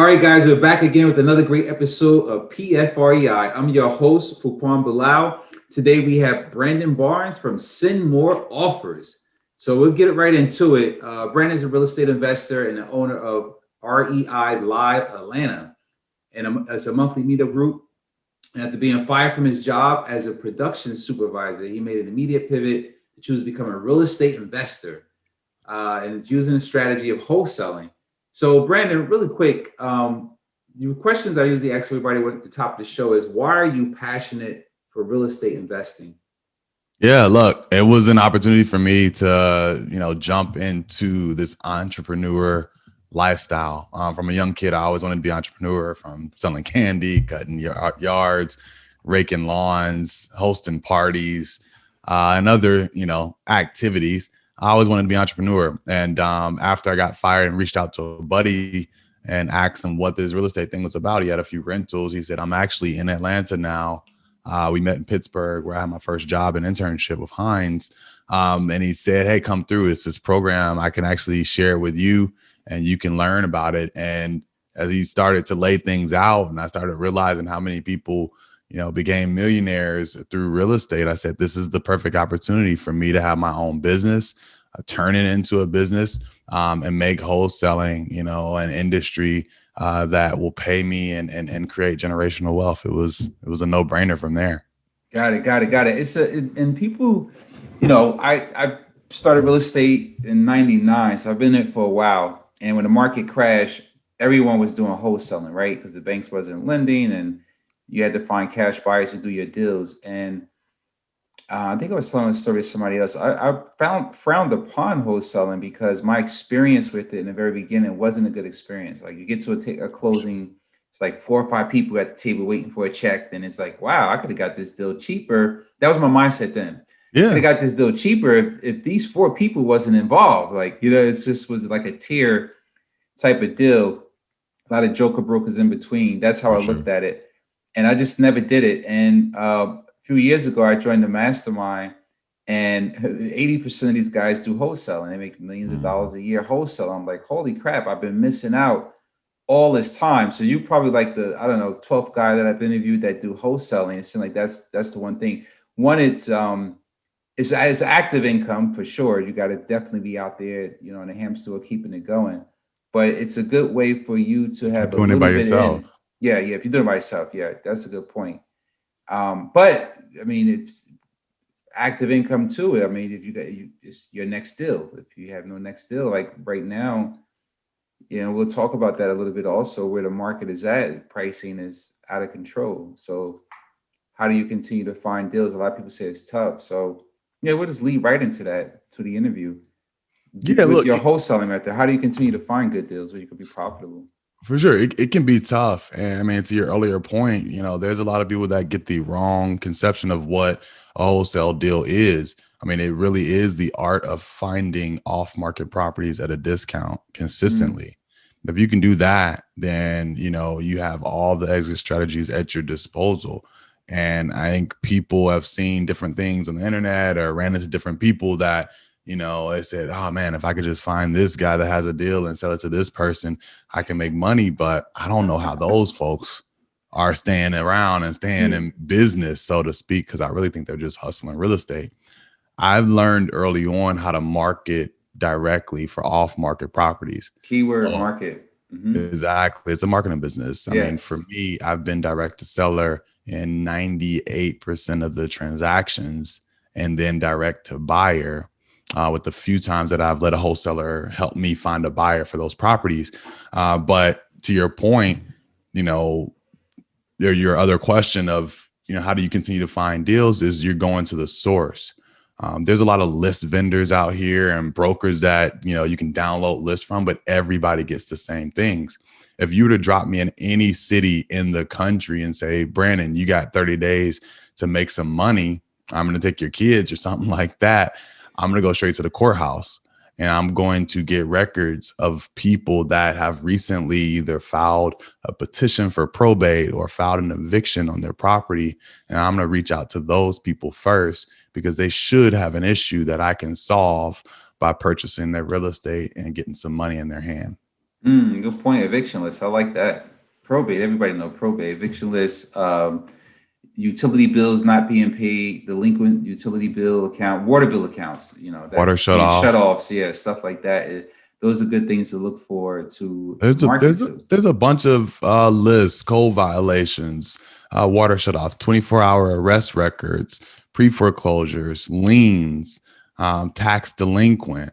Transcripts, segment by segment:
right, guys, we're back again with another great episode of PFREI. I'm your host, Fuquan Bilal. Today we have Brandon Barnes from Send More Offers. So we'll get right into it. Brandon's a real estate investor and the owner of REI Live Atlanta. And it's a monthly meetup group. And after being fired from his job as a production supervisor, he made an immediate pivot to choose to become a real estate investor. And it's using the strategy of wholesaling. So, Brandon, really quick, your questions I usually ask everybody at the top of the show is, why are you passionate for real estate investing? Yeah, look, it was an opportunity for me to, jump into this entrepreneur lifestyle. From a young kid, I always wanted to be an entrepreneur, from selling candy, cutting yards, raking lawns, hosting parties, and other, activities. I always wanted to be an entrepreneur. And after I got fired and reached out to a buddy and asked him what this real estate thing was about, he had a few rentals. He said, I'm actually in Atlanta now. We met in Pittsburgh, where I had my first job and internship with Heinz. And he said, hey, come through. It's this program. I can actually share with you and you can learn about it. And as he started to lay things out and I started realizing how many people, became millionaires through real estate, I said, this is the perfect opportunity for me to have my own business, turn it into a business, and make wholesaling, an industry that will pay me and create generational wealth. It was a no-brainer from there. Got it. And people, I started real estate in '99, so I've been in it for a while. And when the market crashed, everyone was doing wholesaling, right? Because the banks wasn't lending, and you had to find cash buyers to do your deals. And I think I was telling a story to somebody else. I frowned upon wholesaling because my experience with it in the very beginning wasn't a good experience. Like, you get to a closing, it's like 4 or 5 people at the table waiting for a check. Then it's like, wow, I could have got this deal cheaper. That was my mindset then. Could Yeah, have got this deal cheaper if these 4 people wasn't involved. Like, it's just was like a tier type of deal. A lot of joker brokers in between. That's how I for sure. looked at it, and I just never did it. And a few years ago, I joined the mastermind, and 80% of these guys do wholesaling. They make millions of Mhm. dollars a year wholesale. I'm like, holy crap! I've been missing out all this time. So you probably like the, I don't know, 12th guy that I've interviewed that do wholesaling. It seems like that's the one thing. One, it's active income for sure. You got to definitely be out there, in the hamster wheel, keeping it going. But it's a good way for you to If you're have a doing it by little bit in. yourself. Yeah. If you're doing it by yourself, yeah, that's a good point. But I mean, it's active income too. I mean, if it's your next deal. If you have no next deal, like right now, we'll talk about that a little bit also, where the market is at. Pricing is out of control. So how do you continue to find deals? A lot of people say it's tough. So yeah, we'll just lead right into that, to the interview. Yeah, With look, your wholesaling right there, how do you continue to find good deals where you could be profitable? for sure, it can be tough. And I mean, to your earlier point, there's a lot of people that get the wrong conception of what a wholesale deal is. I mean, it really is the art of finding off-market properties at a discount Mm, consistently. If you can do that, then you have all the exit strategies at your disposal. And I think people have seen different things on the internet or ran into different people that they said, oh man, if I could just find this guy that has a deal and sell it to this person, I can make money. But I don't know how those folks are staying around and staying yeah. in business, so to speak, because I really think they're just hustling real estate. I've learned early on how to market directly for off market properties. Keyword So market. exactly, it's a marketing business. I mean, for Yes. me, I've been direct to seller in 98% of the transactions, and then direct to buyer with the few times that I've let a wholesaler help me find a buyer for those properties. But to your point, you know, your other question of, how do you continue to find deals, is you're going to the source. There's a lot of list vendors out here and brokers that you can download lists from, but everybody gets the same things. If you were to drop me in any city in the country and say, Brandon, you got 30 days to make some money, I'm going to take your kids or something like that, I'm going to go straight to the courthouse and I'm going to get records of people that have recently either filed a petition for probate or filed an eviction on their property. And I'm going to reach out to those people first, because they should have an issue that I can solve by purchasing their real estate and getting some money in their hand. Good point. Eviction list. I like that. Probate. Everybody know probate. Eviction list. Utility bills not being paid, delinquent utility bill account, water bill accounts. Water That's shut being shut off. offs. Yeah, stuff like that. Those are good things to look for to There's a market there's a to. there's a bunch of lists, code violations, water shut off, 24-hour arrest records, pre foreclosures, liens, tax delinquent.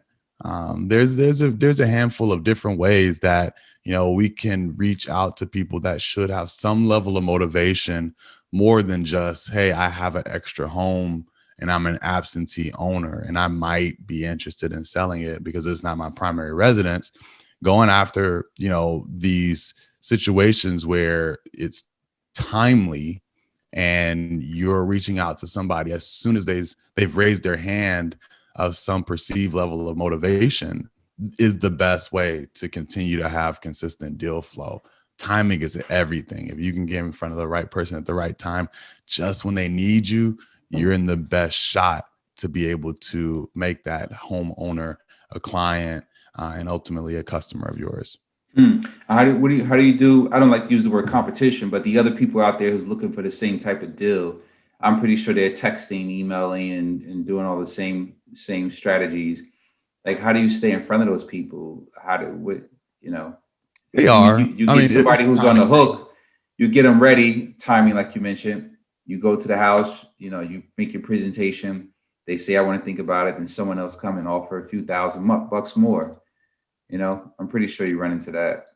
There's a handful of different ways that we can reach out to people that should have some level of motivation more than just, hey, I have an extra home and I'm an absentee owner and I might be interested in selling it because it's not my primary residence. Going after these situations where it's timely and you're reaching out to somebody as soon as they've raised their hand of some perceived level of motivation is the best way to continue to have consistent deal flow. Timing is everything. If you can get in front of the right person at the right time, just when they need you, you're in the best shot to be able to make that homeowner a client, and ultimately a customer of yours. How do you do? I don't like to use the word competition, but the other people out there who's looking for the same type of deal, I'm pretty sure they're texting, emailing, and doing all the same strategies. Like, how do you stay in front of those people? How do what you know? They You are. you I get mean, it's somebody a who's on the timing thing. hook. You get them ready, timing like you mentioned. You go to the house. You make your presentation. They say, "I want to think about it," and someone else come and offer a few thousand bucks more. I'm pretty sure you run into that.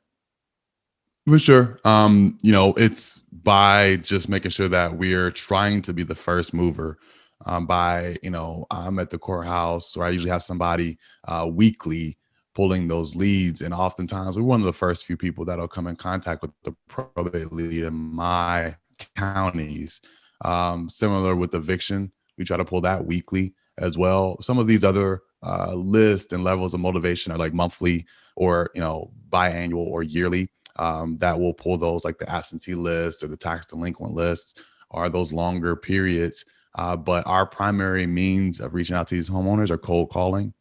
For sure. It's by just making sure that we're trying to be the first mover. I'm at the courthouse, or I usually have somebody weekly pulling those leads. And oftentimes we're one of the first few people that'll come in contact with the probate lead in my counties. Similar with eviction, we try to pull that weekly as well. Some of these other lists and levels of motivation are like monthly or, biannual or yearly, that will pull those, like the absentee list or the tax delinquent list, or those longer periods. But our primary means of reaching out to these homeowners are cold calling.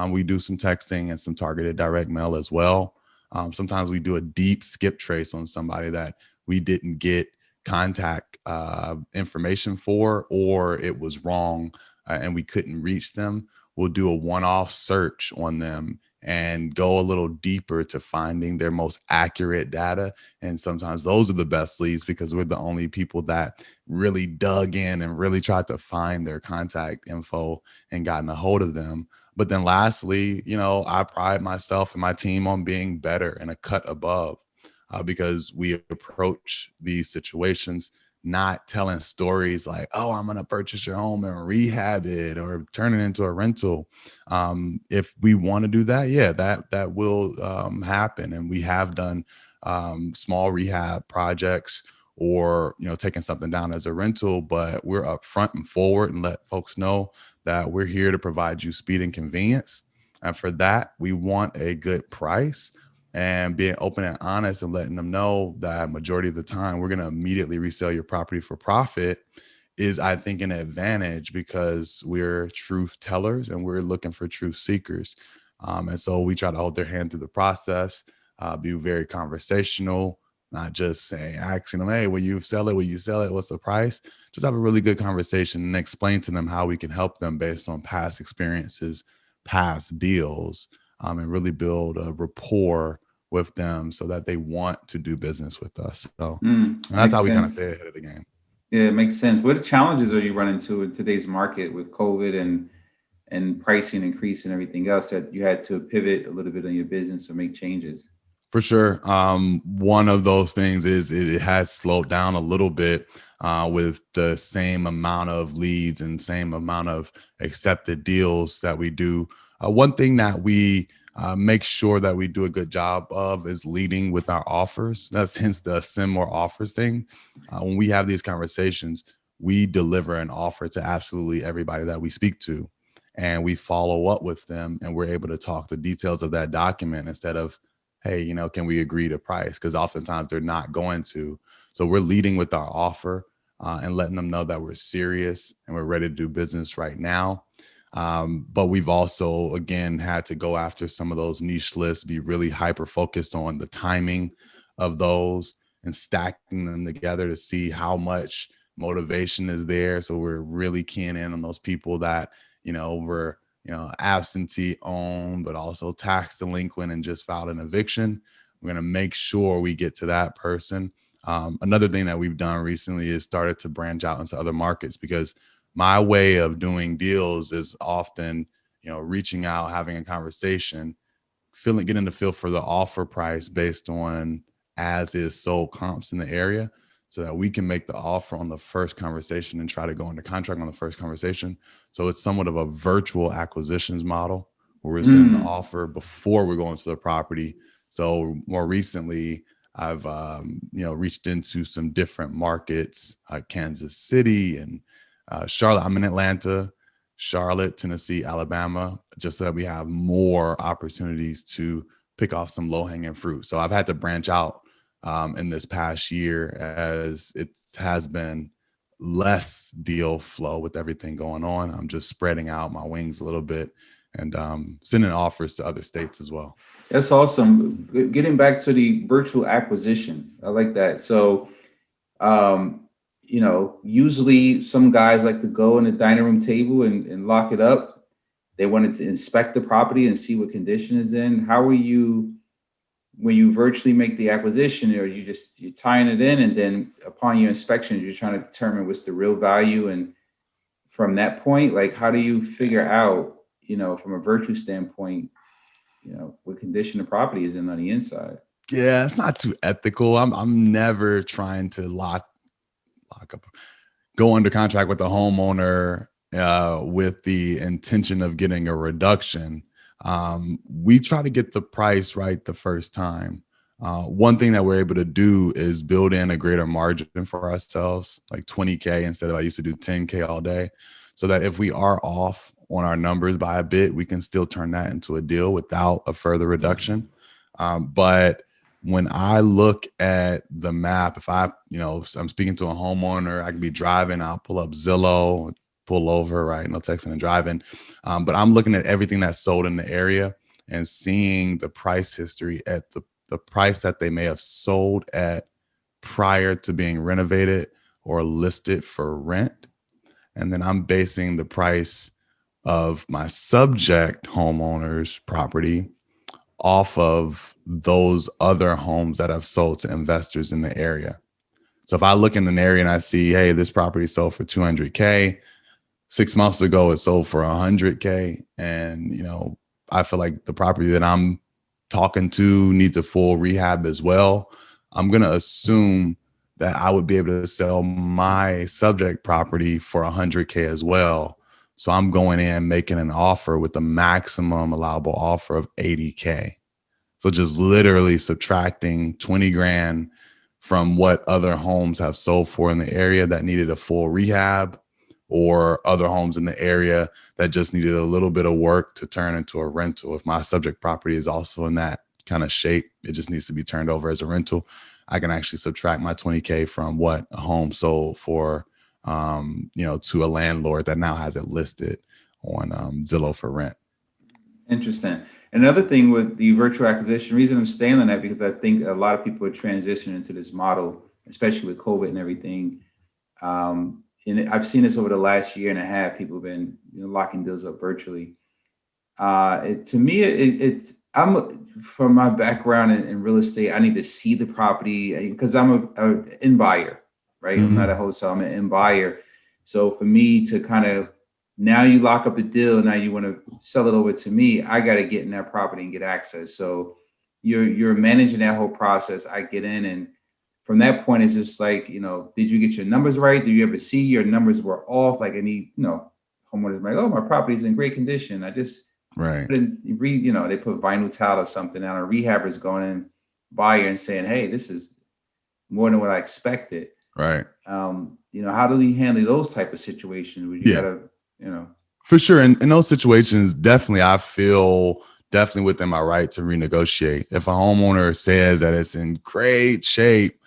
We do some texting and some targeted direct mail as well. Sometimes we do a deep skip trace on somebody that we didn't get contact information for, or it was wrong, and we couldn't reach them. We'll do a one-off search on them and go a little deeper to finding their most accurate data. And sometimes those are the best leads because we're the only people that really dug in and really tried to find their contact info and gotten a hold of them. But then lastly, I pride myself and my team on being better and a cut above, because we approach these situations not telling stories like, oh, I'm going to purchase your home and rehab it or turn it into a rental. If we want to do that, yeah, that will happen. And we have done small rehab projects, or taking something down as a rental, but we're upfront and forward and let folks know that we're here to provide you speed and convenience. And for that, we want a good price, and being open and honest and letting them know that majority of the time we're going to immediately resell your property for profit is, I think, an advantage because we're truth tellers and we're looking for truth seekers. And so we try to hold their hand through the process, be very conversational, not just saying, asking them, hey, will you sell it? Will you sell it? What's the price? Just have a really good conversation and explain to them how we can help them based on past experiences, past deals, and really build a rapport with them so that they want to do business with us. So, and that's Makes how we kind of sense. stay ahead of the game. Yeah, it makes sense. What challenges are you running into in today's market with COVID and pricing increase and everything else that you had to pivot a little bit on your business or make changes? For sure. One of those things is it has slowed down a little bit, with the same amount of leads and same amount of accepted deals that we do. One thing that we make sure that we do a good job of is leading with our offers. That's hence the send more offers thing. When we have these conversations, we deliver an offer to absolutely everybody that we speak to, and we follow up with them, and we're able to talk the details of that document instead of, hey, can we agree to price? Because oftentimes they're not going to. So we're leading with our offer, and letting them know that we're serious and we're ready to do business right now. But we've also, again, had to go after some of those niche lists, be really hyper focused on the timing of those and stacking them together to see how much motivation is there. So we're really keying in on those people that, were, absentee owned, but also tax delinquent and just filed an eviction. We're going to make sure we get to that person. Another thing that we've done recently is started to branch out into other markets, because my way of doing deals is often, reaching out, having a conversation, getting the feel for the offer price based on as is sold comps in the area, so that we can make the offer on the first conversation and try to go into contract on the first conversation. So it's somewhat of a virtual acquisitions model where we're sending the Mm. offer before we're going to the property. So more recently, I've reached into some different markets like Kansas City and Charlotte. I'm in Atlanta, Charlotte, Tennessee, Alabama, just so that we have more opportunities to pick off some low hanging fruit. So I've had to branch out in this past year, as it has been less deal flow with everything going on. I'm just spreading out my wings a little bit and sending offers to other states as well. That's awesome. Getting back to the virtual acquisition, I like that. So, um, usually some guys like to go in the dining room table and lock it up. They wanted to inspect the property and see what condition is in. How are you when you virtually make the acquisition, or you're tying it in, and then upon your inspection, you're trying to determine what's the real value, and from that point, like how do you figure out, from a virtue standpoint, what condition the property is in on the inside? Yeah, it's not too ethical. I'm never trying to lock up, go under contract with the homeowner with the intention of getting a reduction. We try to get the price right the first time. One thing that we're able to do is build in a greater margin for ourselves, like 20K instead of, I used to do 10K all day, so that if we are off on our numbers by a bit, we can still turn that into a deal without a further reduction. But when I look at the map, if I'm speaking to a homeowner, I could be driving, I'll pull up Zillow, pull over, right? No texting and driving. But I'm looking at everything that's sold in the area and seeing the price history at the price that they may have sold at prior to being renovated or listed for rent. And then I'm basing the price of my subject homeowner's property off of those other homes that have sold to investors in the area. So if I look in an area and I see, hey, this property sold for 200K, 6 months ago it sold for 100K, and I feel like the property that I'm talking to needs a full rehab as well, I'm going to assume that I would be able to sell my subject property for 100K as well. So I'm going in making an offer with the maximum allowable offer of 80K. So just literally subtracting 20 grand from what other homes have sold for in the area that needed a full rehab, or other homes in the area that just needed a little bit of work to turn into a rental. If my subject property is also in that kind of shape, it just needs to be turned over as a rental, I can actually subtract my 20K from what a home sold for, to a landlord that now has it listed on Zillow for rent. Interesting. Another thing with the virtual acquisition, reason I'm staying on that, because I think a lot of people are transitioning into this model, especially with COVID and everything. And I've seen this over the last year and a half. People have been, locking deals up virtually. To me, it's I'm from my background in real estate. I need to see the property because I'm a in buyer, right? I'm not a Mm-hmm. wholesale. I'm an in buyer. So for me to kind of, now you lock up the deal, now you want to sell it over to me, I got to get in that property and get access. So you're managing that whole process. I get in, and from that point, it's just like, did you get your numbers right? Did you ever see your numbers were off? Like any, homeowners like, oh, my property's in great condition. I just Right. they put vinyl tile or something down. A rehabber's going in, buyer, and saying, hey, this is more than what I expected. Right. How do you handle those type of situations where you Yeah. gotta, you know, For sure. In those situations, definitely, I feel definitely within my right to renegotiate. If a homeowner says that it's in great shape,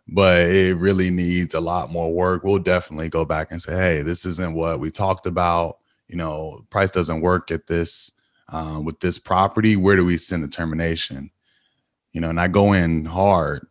but it really needs a lot more work, we'll definitely go back and say, hey, this isn't what we talked about. price doesn't work at this with this property. Where do we send the termination? And I go in hard,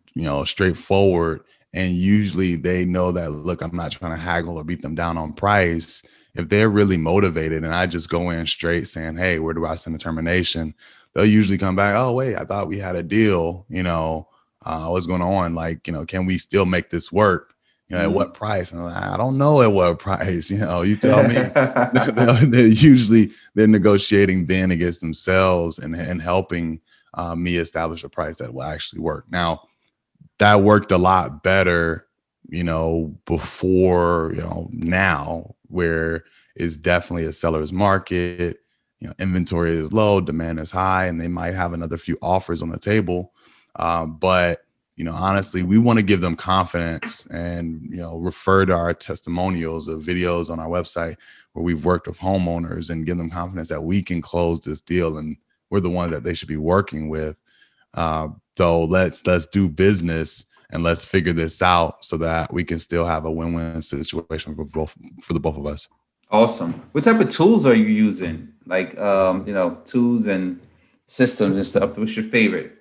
straightforward. And usually they know that, look, I'm not trying to haggle or beat them down on price. If they're really motivated and I just go in straight saying, hey, where do I send the termination? They'll usually come back, oh, wait, I thought we had a deal, what's going on? Like, can we still make this work? At what price? And I'm like, I don't know at what price, you tell me. They're usually they're negotiating then against themselves and helping me establish a price that will actually work. Now, that worked a lot better, before, now, where it's definitely a seller's market. Inventory is low, demand is high, and they might have another few offers on the table. But honestly, we want to give them confidence and, refer to our testimonials of videos on our website where we've worked with homeowners and give them confidence that we can close this deal and we're the ones that they should be working with. So let's do business and let's figure this out so that we can still have a win-win situation for the both of us. Awesome. What type of tools are you using? Like, tools and systems and stuff. What's your favorite?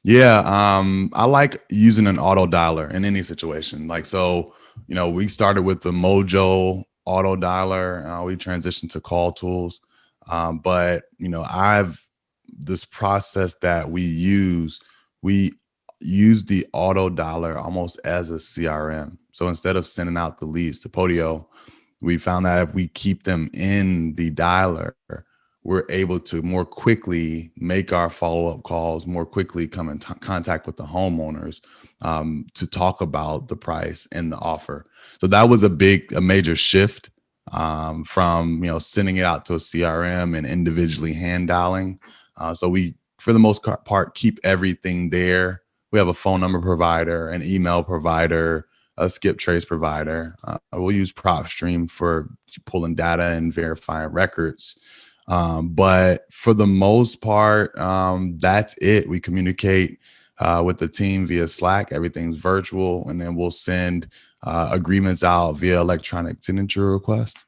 Yeah, I like using an auto dialer in any situation. Like, so, we started with the Mojo auto dialer. We transitioned to call tools. But, I've this process that we use the auto dialer almost as a CRM. So instead of sending out the leads to Podio, we found that if we keep them in the dialer, we're able to more quickly make our follow-up calls, more quickly come in contact with the homeowners to talk about the price and the offer. So that was a major shift from sending it out to a CRM and individually hand dialing. So we, for the most part, keep everything there. We have a phone number provider, an email provider, a skip trace provider. We'll use PropStream for pulling data and verifying records. But for the most part, that's it. We communicate with the team via Slack. Everything's virtual, and then we'll send agreements out via electronic signature request.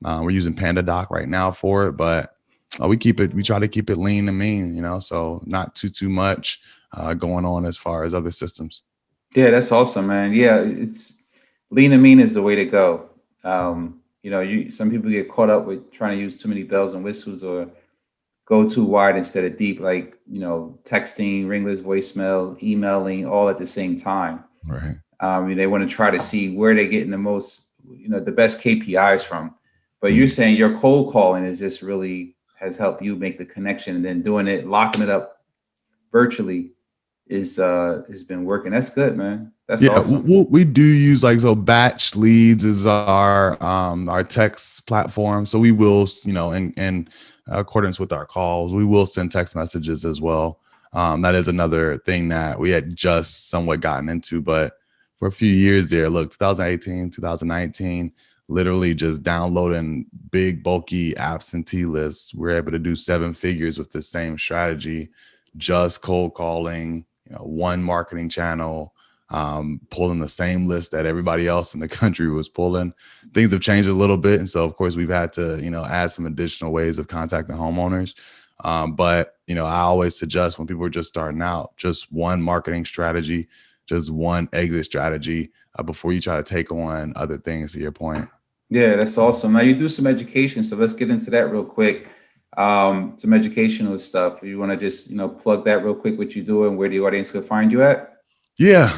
We're using PandaDoc right now for it, but we try to keep it lean and mean, so not too much going on as far as other systems. Yeah, that's awesome, man. Yeah, it's lean and mean is the way to go. Some people get caught up with trying to use too many bells and whistles or go too wide instead of deep, like texting, ringless voicemail, emailing, all at the same time. Right. They want to try to see where they're getting the most, the best KPIs from. But you're saying your cold calling is just really has helped you make the connection, and then doing it, locking it up virtually is has been working. That's good, man. That's awesome. We do use batch leads is our text platform. So we will, in accordance with our calls, we will send text messages as well. That is another thing that we had just somewhat gotten into, but for a few years there, look, 2018, 2019, literally just downloading big, bulky absentee lists. We're able to do 7 figures with the same strategy, just cold calling, one marketing channel, pulling the same list that everybody else in the country was pulling. Things have changed a little bit. And so, of course, we've had to, add some additional ways of contacting homeowners. But, I always suggest when people are just starting out, just one marketing strategy, just one exit strategy before you try to take on other things, to your point. Yeah, that's awesome. Now you do some education, so let's get into that real quick. Some educational stuff. You want to just plug that real quick, what you do and where the audience can find you at? Yeah,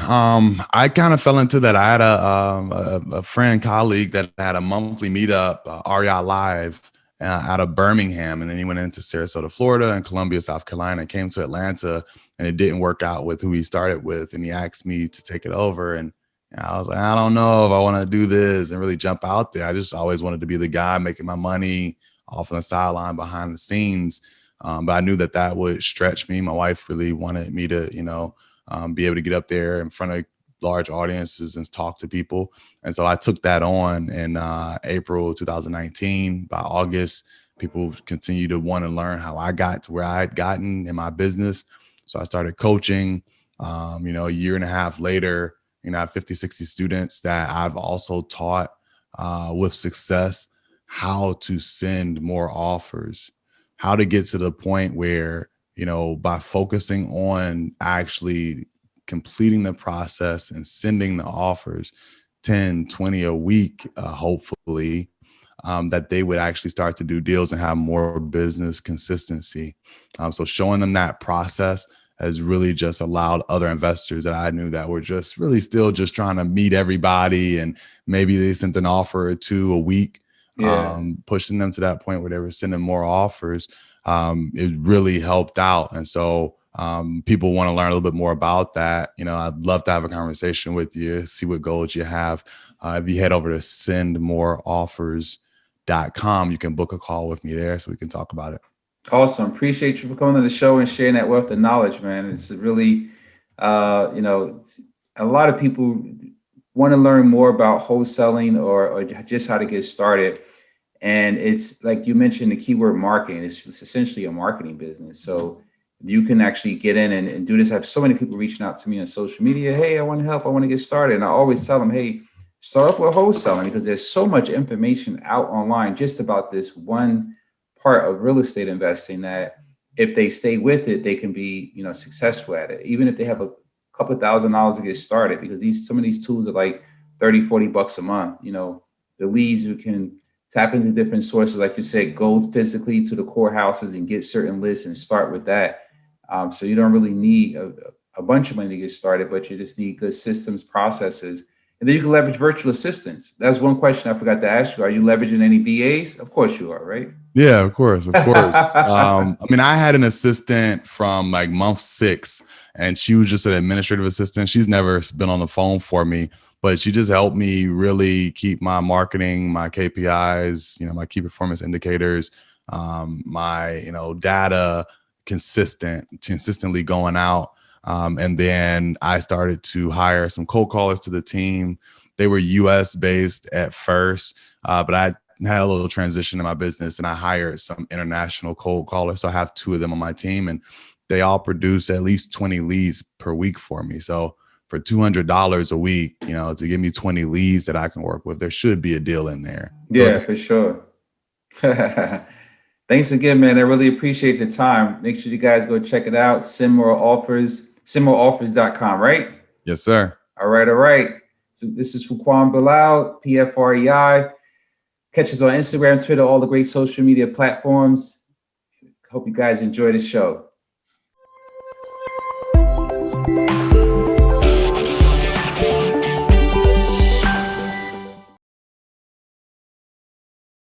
I kind of fell into that. I had a friend, colleague that had a monthly meetup, REI Live, out of Birmingham, and then he went into Sarasota, Florida, and Columbia, South Carolina, came to Atlanta, and it didn't work out with who he started with, and he asked me to take it over, and I was like, I don't know if I want to do this and really jump out there. I just always wanted to be the guy making my money off on the sideline behind the scenes, but I knew that would stretch me. My wife really wanted me to, be able to get up there in front of large audiences and talk to people. And so I took that on in April 2019. By August, people continue to want to learn how I got to where I had gotten in my business. So I started coaching, a year and a half later, I have 50, 60 students that I've also taught with success how to send more offers, how to get to the point where, by focusing on actually completing the process and sending the offers 10, 20 a week, hopefully, that they would actually start to do deals and have more business consistency. So showing them that process has really just allowed other investors that I knew that were just really still just trying to meet everybody, and maybe they sent an offer or two a week, Yeah. pushing them to that point where they were sending more offers. It really helped out. And so people want to learn a little bit more about that. I'd love to have a conversation with you, see what goals you have. If you head over to sendmoreoffers.com, you can book a call with me there so we can talk about it. Awesome. Appreciate you for coming to the show and sharing that wealth of knowledge, man. It's really, a lot of people want to learn more about wholesaling or just how to get started. And it's like you mentioned, the keyword marketing. It's essentially a marketing business. So you can actually get in and do this. I have so many people reaching out to me on social media. Hey, I want to help. I want to get started. And I always tell them, hey, start off with wholesaling, because there's so much information out online just about this one part of real estate investing that if they stay with it, they can be, successful at it. Even if they have a couple of $1,000s to get started, because some of these tools are like 30, 40 bucks a month. The leads, you can tap into different sources. Like you said, go physically to the courthouses and get certain lists and start with that. So you don't really need a bunch of money to get started, but you just need good systems, processes. And then you can leverage virtual assistants. That's one question I forgot to ask you. Are you leveraging any VAs? Of course you are, right? Yeah, of course, of course. I had an assistant from like month 6, and she was just an administrative assistant. She's never been on the phone for me, but she just helped me really keep my marketing, my KPIs, my key performance indicators, my, data consistently going out. And then I started to hire some cold callers to the team. They were US based at first, but I had a little transition in my business, and I hired some international cold callers. So I have 2 of them on my team, and they all produce at least 20 leads per week for me. So for $200 a week, to give me 20 leads that I can work with, there should be a deal in there. Yeah, for sure. Thanks again, man. I really appreciate your time. Make sure you guys go check it out. sendmoreoffers.com, right? Yes, sir. All right, all right. So this is Fuquan Bilal, PFREI. Catch us on Instagram, Twitter, all the great social media platforms. Hope you guys enjoy the show.